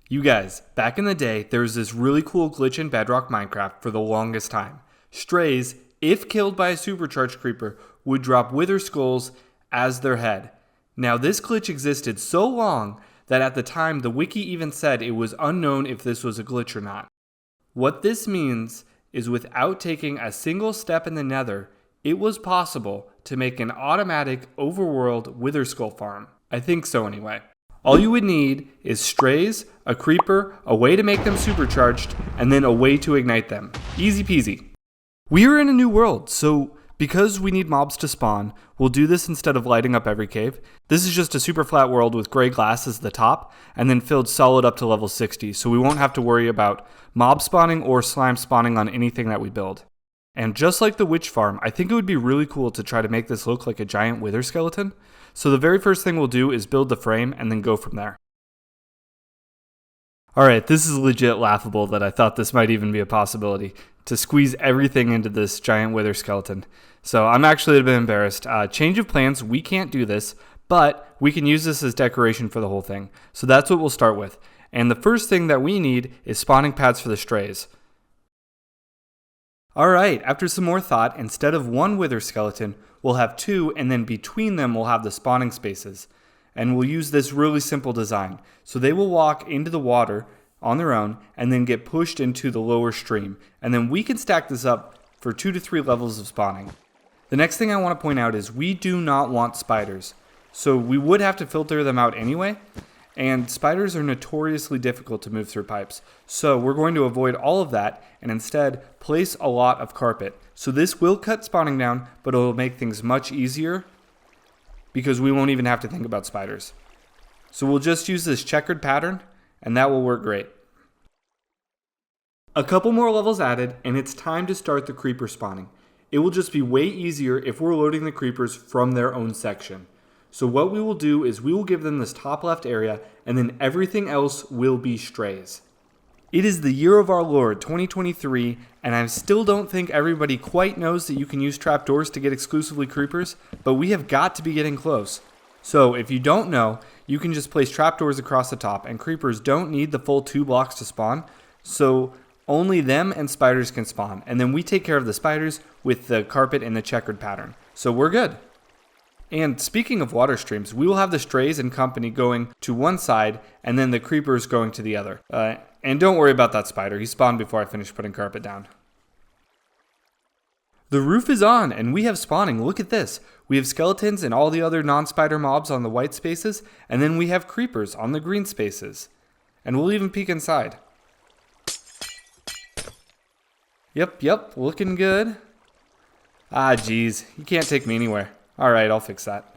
You guys, back in the day, there was this really cool glitch in Bedrock Minecraft for the longest time. Strays, if killed by a supercharged creeper, would drop wither skulls as their head. Now, this glitch existed so long that at the time the wiki even said it was unknown if this was a glitch or not. What this means is without taking a single step in the nether, it was possible to make an automatic overworld wither skull farm. I think so anyway. All you would need is strays, a creeper, a way to make them supercharged, and then a way to ignite them. Easy peasy. We are in a new world, so because we need mobs to spawn, we'll do this instead of lighting up every cave. This is just a super flat world with gray glass as the top, and then filled solid up to level 60, so we won't have to worry about mob spawning or slime spawning on anything that we build. And just like the witch farm, I think it would be really cool to try to make this look like a giant wither skeleton. So the very first thing we'll do is build the frame and then go from there. Alright, this is legit laughable that I thought this might even be a possibility, to squeeze everything into this giant wither skeleton. So I'm actually a bit embarrassed. Change of plans, we can't do this, but we can use this as decoration for the whole thing. So that's what we'll start with. And the first thing that we need is spawning pads for the strays. Alright, after some more thought, instead of one wither skeleton, we'll have two, and then between them we'll have the spawning spaces. And we'll use this really simple design. So they will walk into the water on their own, and then get pushed into the lower stream. And then we can stack this up for 2 to 3 levels of spawning. The next thing I want to point out is we do not want spiders. So we would have to filter them out anyway. And spiders are notoriously difficult to move through pipes. So we're going to avoid all of that and instead place a lot of carpet. So this will cut spawning down, but it'll make things much easier because we won't even have to think about spiders. So we'll just use this checkered pattern and that will work great. A couple more levels added and it's time to start the creeper spawning. It will just be way easier if we're loading the creepers from their own section. So what we will do is we will give them this top left area and then everything else will be strays. It is the year of our Lord, 2023, and I still don't think everybody quite knows that you can use trapdoors to get exclusively creepers, but we have got to be getting close. So if you don't know, you can just place trapdoors across the top and creepers don't need the full 2 blocks to spawn, so only them and spiders can spawn. And then we take care of the spiders with the carpet and the checkered pattern. So we're good. And speaking of water streams, we will have the strays and company going to one side and then the creepers going to the other. And don't worry about that spider, he spawned before I finished putting carpet down. The roof is on and we have spawning, look at this. We have skeletons and all the other non-spider mobs on the white spaces, and then we have creepers on the green spaces. And we'll even peek inside. Yep, looking good. Ah geez, you can't take me anywhere. Alright, I'll fix that.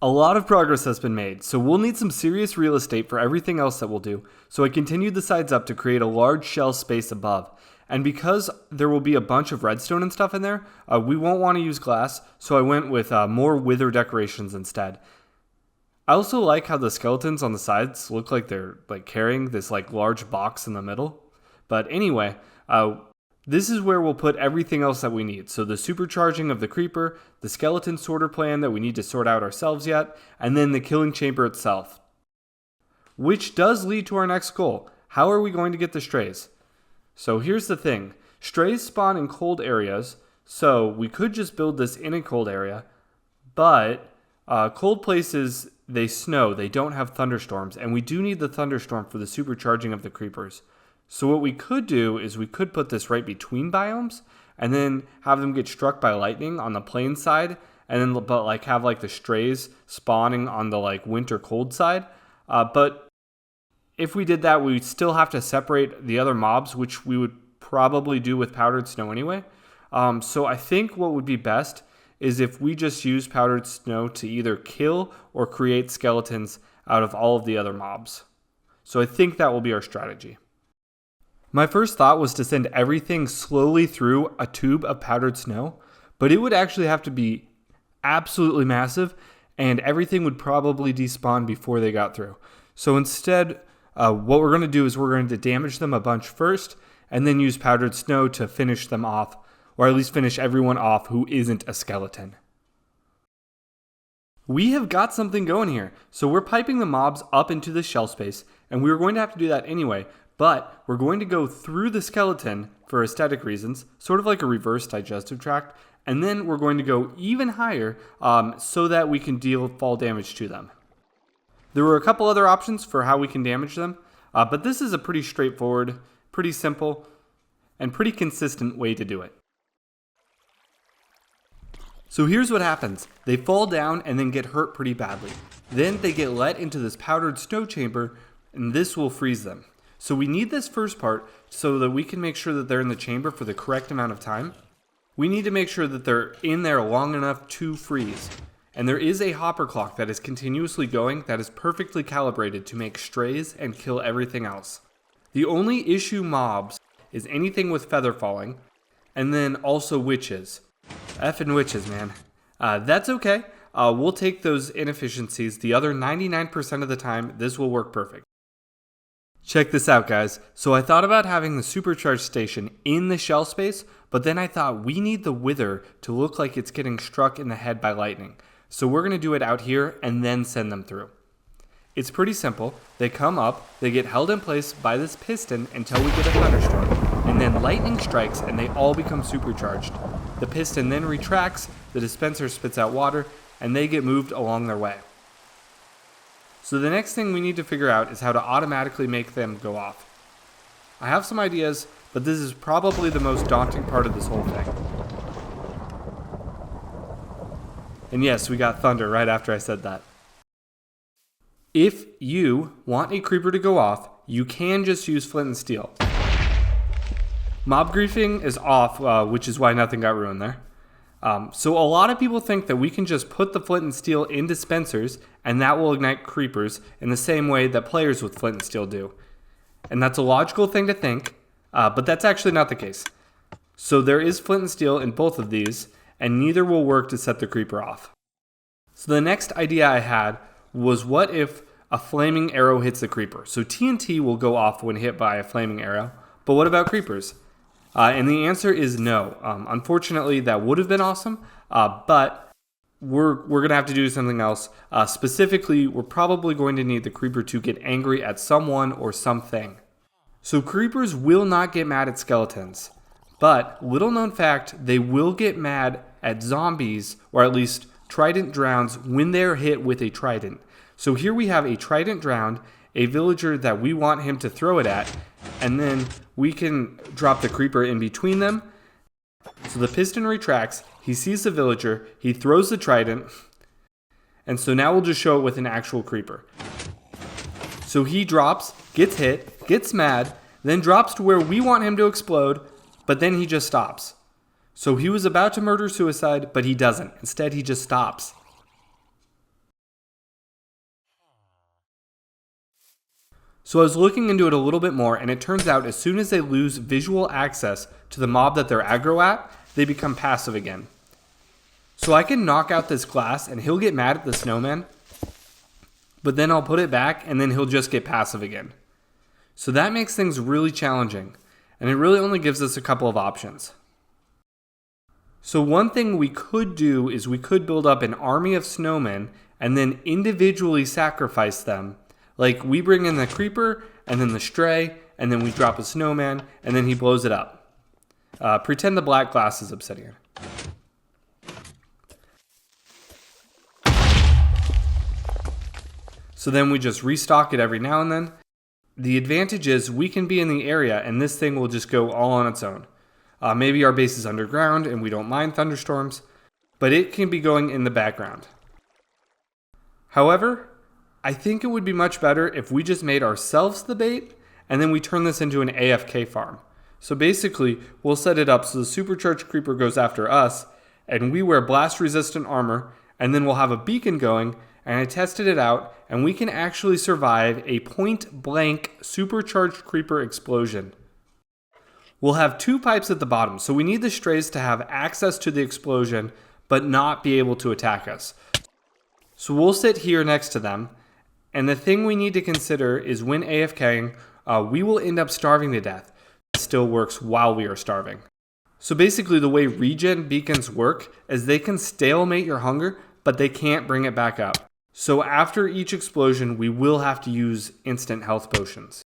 A lot of progress has been made, so we'll need some serious real estate for everything else that we'll do, so I continued the sides up to create a large shell space above. And because there will be a bunch of redstone and stuff in there, we won't want to use glass, so I went with more wither decorations instead. I also like how the skeletons on the sides look like they're carrying this large box in the middle. But anyway, this is where we'll put everything else that we need. So the supercharging of the creeper, the skeleton sorter plan that we need to sort out ourselves yet, and then the killing chamber itself. Which does lead to our next goal. How are we going to get the strays? So here's the thing. Strays spawn in cold areas, so we could just build this in a cold area, but cold places, they snow, they don't have thunderstorms, and we do need the thunderstorm for the supercharging of the creepers. So what we could do is we could put this right between biomes and then have them get struck by lightning on the plain side and then have the strays spawning on the winter cold side. But if we did that, we'd still have to separate the other mobs, which we would probably do with powdered snow anyway. So I think what would be best is if we just use powdered snow to either kill or create skeletons out of all of the other mobs. So I think that will be our strategy. My first thought was to send everything slowly through a tube of powdered snow, but it would actually have to be absolutely massive, and everything would probably despawn before they got through. So instead, what we're going to do is we're going to damage them a bunch first, and then use powdered snow to finish them off, or at least finish everyone off who isn't a skeleton. We have got something going here. So we're piping the mobs up into the shell space, and we were going to have to do that anyway, but we're going to go through the skeleton for aesthetic reasons, sort of like a reverse digestive tract, and then we're going to go even higher so that we can deal fall damage to them. There were a couple other options for how we can damage them, but this is a pretty straightforward, pretty simple, and pretty consistent way to do it. So here's what happens. They fall down and then get hurt pretty badly. Then they get let into this powdered snow chamber, and this will freeze them. So we need this first part so that we can make sure that they're in the chamber for the correct amount of time. We need to make sure that they're in there long enough to freeze. And there is a hopper clock that is continuously going that is perfectly calibrated to make strays and kill everything else. The only issue mobs is anything with feather falling, and then also witches. Effing witches, man. That's okay. We'll take those inefficiencies. The other 99% of the time, this will work perfect. Check this out, guys. So I thought about having the supercharged station in the shell space, but then I thought we need the wither to look like it's getting struck in the head by lightning. So we're going to do it out here and then send them through. It's pretty simple. They come up, they get held in place by this piston until we get a thunderstorm, and then lightning strikes and they all become supercharged. The piston then retracts, the dispenser spits out water, and they get moved along their way. So the next thing we need to figure out is how to automatically make them go off. I have some ideas, but this is probably the most daunting part of this whole thing. And yes, we got thunder right after I said that. If you want a creeper to go off, you can just use flint and steel. Mob griefing is off, which is why nothing got ruined there. So a lot of people think that we can just put the flint and steel in dispensers and that will ignite creepers in the same way that players with flint and steel do. And that's a logical thing to think, but that's actually not the case. So there is flint and steel in both of these, and neither will work to set the creeper off. So the next idea I had was, what if a flaming arrow hits the creeper? So TNT will go off when hit by a flaming arrow, but what about creepers? And the answer is no. Unfortunately, that would have been awesome, but we're going to have to do something else. Specifically, we're probably going to need the creeper to get angry at someone or something. So creepers will not get mad at skeletons, but little known fact, they will get mad at zombies, or at least trident drowns, when they're hit with a trident. So here we have a trident drowned, a villager that we want him to throw it at, and then we can drop the creeper in between them. So the piston retracts, he sees the villager, he throws the trident, and so now we'll just show it with an actual creeper. So he drops, gets hit, gets mad, then drops to where we want him to explode, but then he just stops. So he was about to murder suicide, but he doesn't. Instead, he just stops. So I was looking into it a little bit more, and it turns out as soon as they lose visual access to the mob that they're aggro at, they become passive again. So I can knock out this glass, and he'll get mad at the snowman, but then I'll put it back, and then he'll just get passive again. So that makes things really challenging, and it really only gives us a couple of options. So one thing we could do is we could build up an army of snowmen and then individually sacrifice them. Like, we bring in the creeper and then the stray, and then we drop a snowman and then he blows it up. Pretend the black glass is obsidian. So then we just restock it every now and then. The advantage is we can be in the area and this thing will just go all on its own. Maybe our base is underground and we don't mind thunderstorms, but it can be going in the background. However, I think it would be much better if we just made ourselves the bait and then we turn this into an AFK farm. So basically, we'll set it up so the supercharged creeper goes after us and we wear blast resistant armor, and then we'll have a beacon going, and I tested it out and we can actually survive a point blank supercharged creeper explosion. We'll have two pipes at the bottom, so we need the strays to have access to the explosion, but not be able to attack us. So we'll sit here next to them, and the thing we need to consider is when AFKing, we will end up starving to death. It still works while we are starving. So basically the way regen beacons work is they can stalemate your hunger, but they can't bring it back up. So after each explosion, we will have to use instant health potions.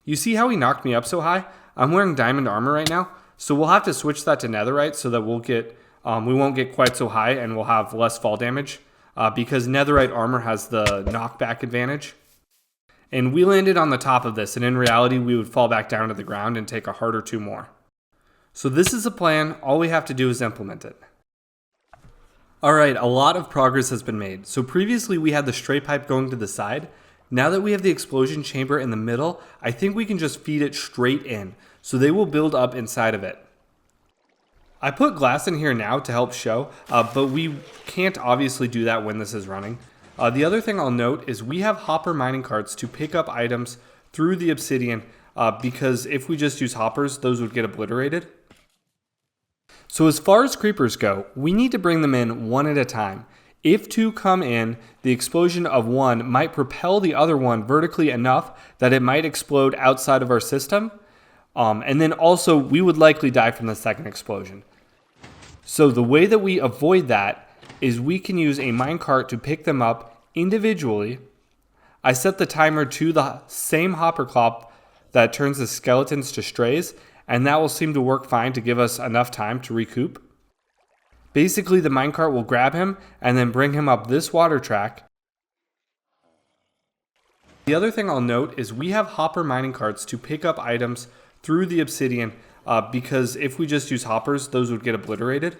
You see how he knocked me up so high? I'm wearing diamond armor right now, so we'll have to switch that to netherite so that we won't get quite so high and we'll have less fall damage because netherite armor has the knockback advantage. And we landed on the top of this, and in reality, we would fall back down to the ground and take a heart or two more. So this is a plan. All we have to do is implement it. Alright, a lot of progress has been made. So previously we had the straight pipe going to the side. Now that we have the explosion chamber in the middle, I think we can just feed it straight in. So they will build up inside of it. I put glass in here now to help show, but we can't obviously do that when this is running. The other thing I'll note is we have hopper mining carts to pick up items through the obsidian because if we just use hoppers, those would get obliterated. So as far as creepers go, we need to bring them in one at a time. If two come in, the explosion of one might propel the other one vertically enough that it might explode outside of our system. And then also we would likely die from the second explosion. So the way that we avoid that is we can use a minecart to pick them up individually. I set the timer to the same hopper clock that turns the skeletons to strays, and that will seem to work fine to give us enough time to recoup. Basically, the minecart will grab him and then bring him up this water track. The other thing I'll note is we have hopper mining carts to pick up items through the obsidian because if we just use hoppers, those would get obliterated.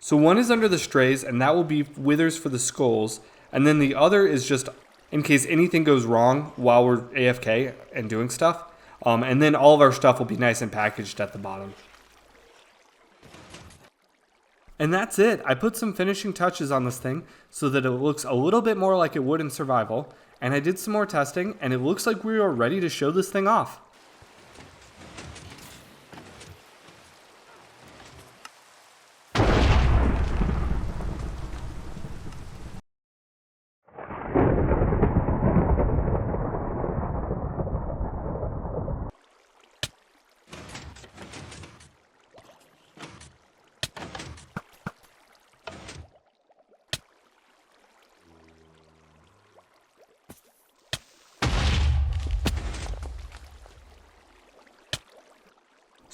So one is under the strays, and that will be withers for the skulls, and then the other is just in case anything goes wrong while we're AFK and doing stuff. And then all of our stuff will be nice and packaged at the bottom. And that's it. I put some finishing touches on this thing so that it looks a little bit more like it would in survival. And I did some more testing, and it looks like we are ready to show this thing off.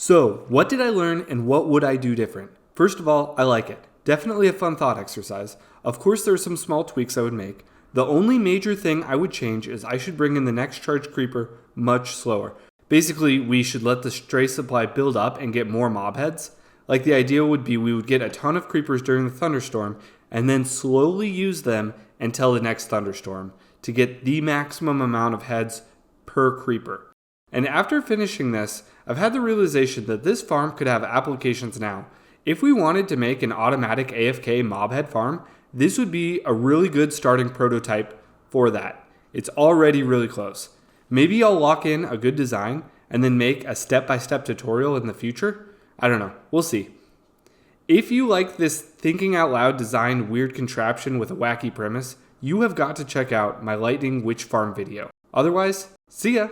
So, what did I learn and what would I do different? First of all, I like it. Definitely a fun thought exercise. Of course, there are some small tweaks I would make. The only major thing I would change is I should bring in the next charge creeper much slower. Basically, we should let the stray supply build up and get more mob heads. Like the idea would be we would get a ton of creepers during the thunderstorm and then slowly use them until the next thunderstorm to get the maximum amount of heads per creeper. And after finishing this, I've had the realization that this farm could have applications now. If we wanted to make an automatic AFK mob head farm, this would be a really good starting prototype for that. It's already really close. Maybe I'll lock in a good design and then make a step-by-step tutorial in the future. I don't know. We'll see. If you like this thinking out loud designed weird contraption with a wacky premise, you have got to check out my lightning witch farm video. Otherwise, see ya!